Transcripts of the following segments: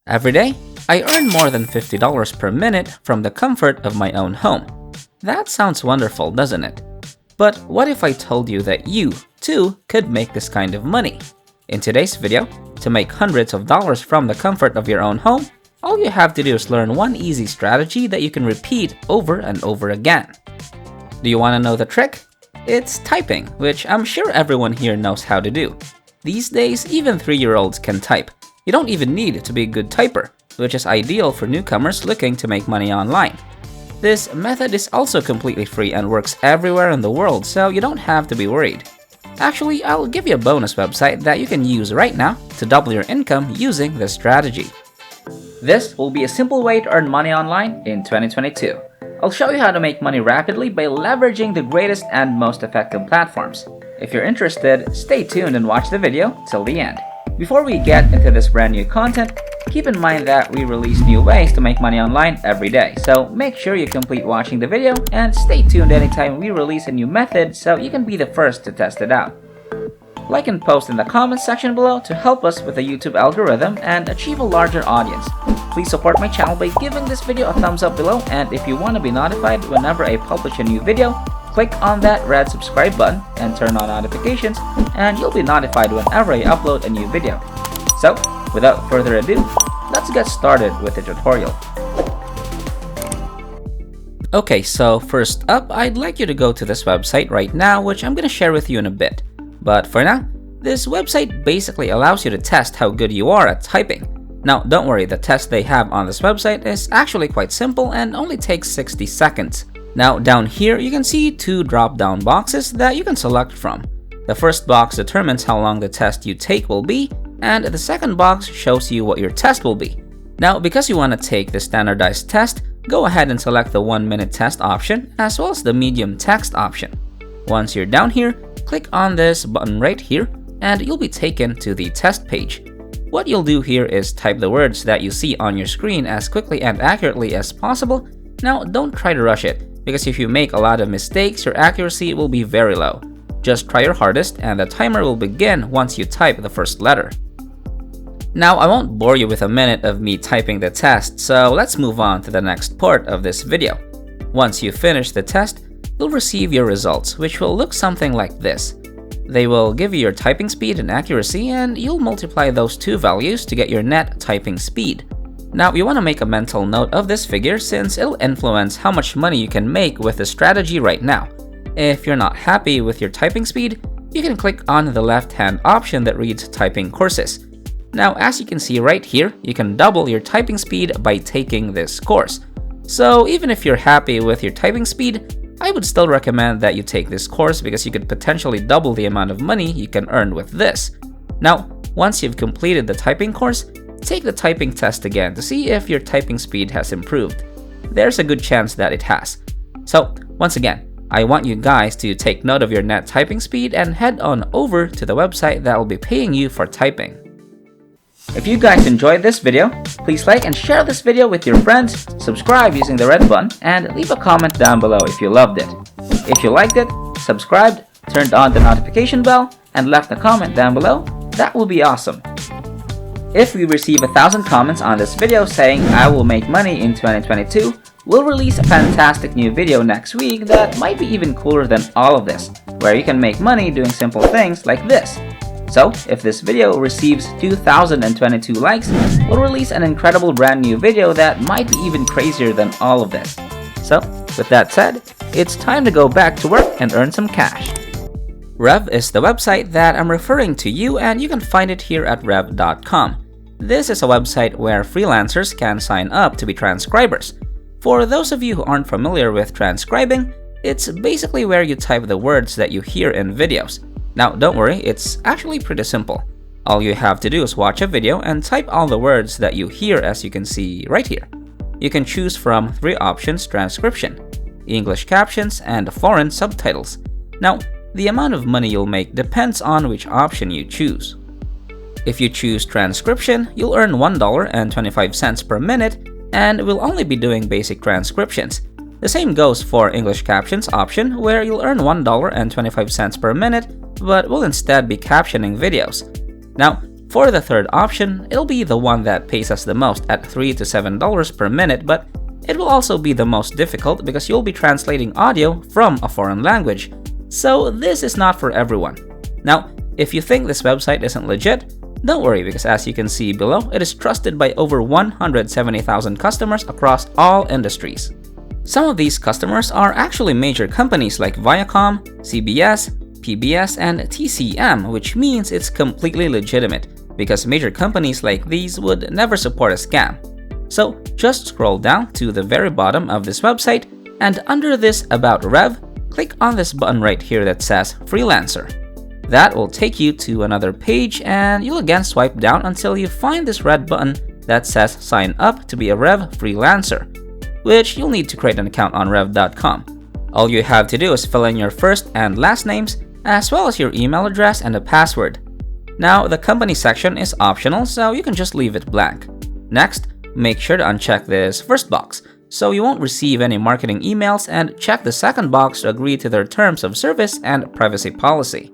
Every day, I earn more than $50 per minute from the comfort of my own home. That sounds wonderful, doesn't it? But what if I told you that you, too, could make this kind of money? In today's video, to make hundreds of dollars from the comfort of your own home, all you have to do is learn one easy strategy that you can repeat over and over again. Do you want to know the trick? It's typing, which I'm sure everyone here knows how to do. These days, even 3-year-olds can type. You don't even need to be a good typer, which is ideal for newcomers looking to make money online. This method is also completely free and works everywhere in the world, so you don't have to be worried. Actually, I'll give you a bonus website that you can use right now to double your income using this strategy. This will be a simple way to earn money online in 2022. I'll show you how to make money rapidly by leveraging the greatest and most effective platforms. If you're interested, stay tuned and watch the video till the end. Before we get into this brand new content, keep in mind that we release new ways to make money online every day, so make sure you complete watching the video and stay tuned anytime we release a new method so you can be the first to test it out. Like and post in the comments section below to help us with the YouTube algorithm and achieve a larger audience. Please support my channel by giving this video a thumbs up below, and if you want to be notified whenever I publish a new video, click on that red subscribe button and turn on notifications, and you'll be notified whenever I upload a new video. So, without further ado, let's get started with the tutorial. Okay, so first up, I'd like you to go to this website right now, which I'm going to share with you in a bit. But for now, this website basically allows you to test how good you are at typing. Now, don't worry, the test they have on this website is actually quite simple and only takes 60 seconds. Now, down here, you can see 2 drop-down boxes that you can select from. The first box determines how long the test you take will be, and the second box shows you what your test will be. Now, because you want to take the standardized test, go ahead and select the 1-minute test option as well as the medium text option. Once you're down here, click on this button right here, and you'll be taken to the test page. What you'll do here is type the words that you see on your screen as quickly and accurately as possible. Now, don't try to rush it, because if you make a lot of mistakes, your accuracy will be very low. Just try your hardest, and the timer will begin once you type the first letter. Now, I won't bore you with a minute of me typing the test, so let's move on to the next part of this video. Once you finish the test, you'll receive your results, which will look something like this. They will give you your typing speed and accuracy, and you'll multiply those two values to get your net typing speed. Now, you want to make a mental note of this figure since it'll influence how much money you can make with the strategy right now. If you're not happy with your typing speed, you can click on the left-hand option that reads Typing Courses. Now, as you can see right here, you can double your typing speed by taking this course. So even if you're happy with your typing speed, I would still recommend that you take this course because you could potentially double the amount of money you can earn with this. Now, once you've completed the typing course, take the typing test again to see if your typing speed has improved. There's a good chance that it has. So, once again, I want you guys to take note of your net typing speed and head on over to the website that will be paying you for typing. If you guys enjoyed this video, please like and share this video with your friends, subscribe using the red button, and leave a comment down below if you loved it. If you liked it, subscribed, turned on the notification bell, and left a comment down below, that will be awesome. If we receive 1,000 comments on this video saying I will make money in 2022, we'll release a fantastic new video next week that might be even cooler than all of this, where you can make money doing simple things like this. So, if this video receives 2,022 likes, we'll release an incredible brand new video that might be even crazier than all of this. So, with that said, it's time to go back to work and earn some cash. Rev is the website that I'm referring to you, and you can find it here at rev.com. This is a website where freelancers can sign up to be transcribers. For those of you who aren't familiar with transcribing, it's basically where you type the words that you hear in videos. Now, don't worry, it's actually pretty simple. All you have to do is watch a video and type all the words that you hear, as you can see right here. You can choose from 3 options: transcription, English captions, and foreign subtitles. Now, the amount of money you'll make depends on which option you choose. If you choose transcription, you'll earn $1.25 per minute, and we'll only be doing basic transcriptions. The same goes for English captions option, where you'll earn $1.25 per minute, but we'll instead be captioning videos. Now, For the third option, it'll be the one that pays us the most at $3 to $7 per minute, but it will also be the most difficult because you'll be translating audio from a foreign language. So this is not for everyone. Now, if you think this website isn't legit, don't worry because as you can see below, it is trusted by over 170,000 customers across all industries. Some of these customers are actually major companies like Viacom, CBS, PBS, and TCM, which means it's completely legitimate because major companies like these would never support a scam. So just scroll down to the very bottom of this website and under this About Rev, click on this button right here that says Freelancer. That will take you to another page and you'll again swipe down until you find this red button that says Sign Up to be a Rev Freelancer, which you'll need to create an account on rev.com. All you have to do is fill in your first and last names as well as your email address and a password. Now, the company section is optional, so you can just leave it blank. Next, make sure to uncheck this first box so you won't receive any marketing emails, and check the second box to agree to their terms of service and privacy policy.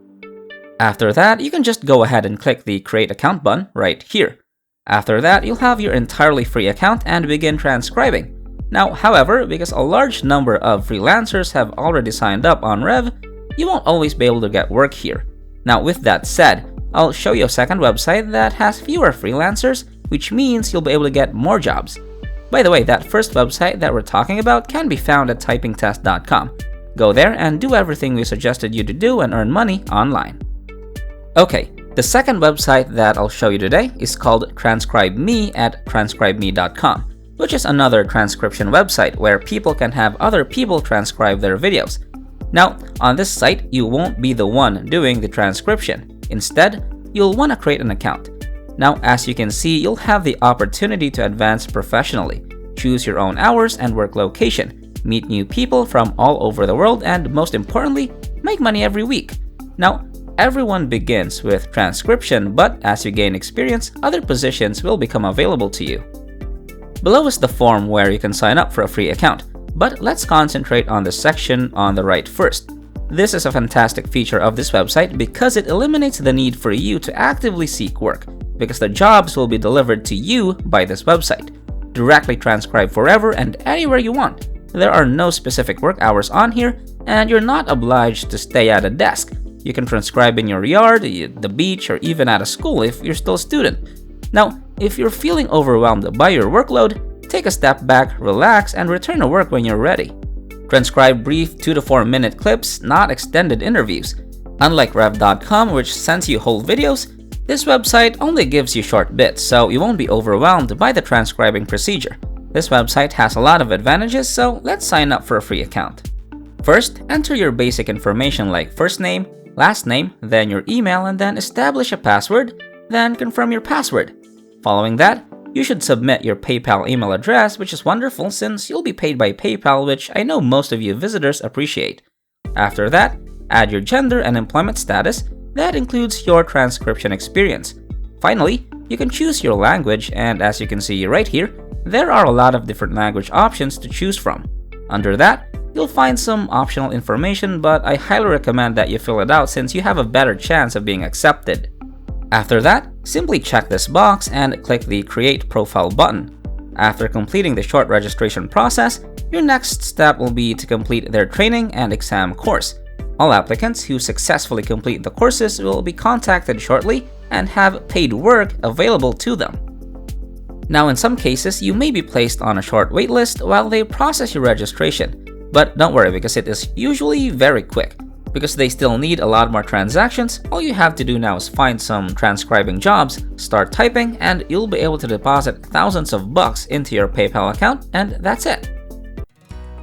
After that, you can just go ahead and click the Create Account button right here. After that, you'll have your entirely free account and begin transcribing. Now, however, because a large number of freelancers have already signed up on Rev, you won't always be able to get work here. Now, with that said, I'll show you a second website that has fewer freelancers, which means you'll be able to get more jobs. By the way, that first website that we're talking about can be found at typingtest.com. Go there and do everything we suggested you to do and earn money online. Okay, the second website that I'll show you today is called TranscribeMe at TranscribeMe.com, which is another transcription website where people can have other people transcribe their videos. Now, on this site, you won't be the one doing the transcription. Instead, you'll want to create an account. Now, as you can see, you'll have the opportunity to advance professionally, choose your own hours and work location, meet new people from all over the world, and most importantly, make money every week. Now, everyone begins with transcription, but as you gain experience, other positions will become available to you. Below is the form where you can sign up for a free account, but let's concentrate on the section on the right first. This is a fantastic feature of this website because it eliminates the need for you to actively seek work, because the jobs will be delivered to you by this website. Directly transcribe forever and anywhere you want. There are no specific work hours on here, and you're not obliged to stay at a desk. You can transcribe in your yard, the beach, or even at a school if you're still a student. Now, if you're feeling overwhelmed by your workload, take a step back, relax, and return to work when you're ready. Transcribe brief 2 to 4 minute clips, not extended interviews. Unlike rev.com, which sends you whole videos, this website only gives you short bits, so you won't be overwhelmed by the transcribing procedure. This website has a lot of advantages, so let's sign up for a free account. First, enter your basic information like first name, last name, then your email, and then establish a password, then confirm your password. Following that, you should submit your PayPal email address, which is wonderful since you'll be paid by PayPal, which I know most of you visitors appreciate. After that, add your gender and employment status. That includes your transcription experience. Finally, you can choose your language, and as you can see right here, there are a lot of different language options to choose from. Under that, you'll find some optional information, but I highly recommend that you fill it out since you have a better chance of being accepted. After that, simply check this box and click the Create Profile button. After completing the short registration process, your next step will be to complete their training and exam course. All applicants who successfully complete the courses will be contacted shortly and have paid work available to them. Now, in some cases, you may be placed on a short waitlist while they process your registration, but don't worry because it is usually very quick. Because they still need a lot more transactions, all you have to do now is find some transcribing jobs, start typing, and you'll be able to deposit thousands of bucks into your PayPal account, and that's it.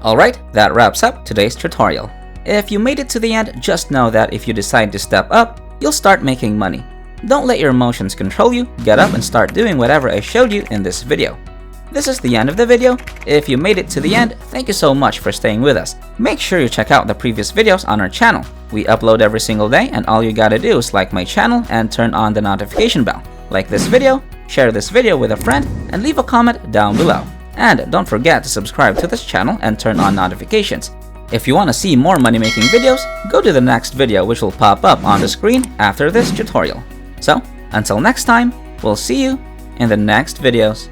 Alright, that wraps up today's tutorial. If you made it to the end, just know that if you decide to step up, you'll start making money. Don't let your emotions control you, get up and start doing whatever I showed you in this video. This is the end of the video. If you made it to the end, thank you so much for staying with us. Make sure you check out the previous videos on our channel. We upload every single day, and all you gotta do is like my channel and turn on the notification bell. Like this video, share this video with a friend, and leave a comment down below. And don't forget to subscribe to this channel and turn on notifications. If you want to see more money making videos, go to the next video which will pop up on the screen after this tutorial. So, Until next time, we'll see you in the next videos.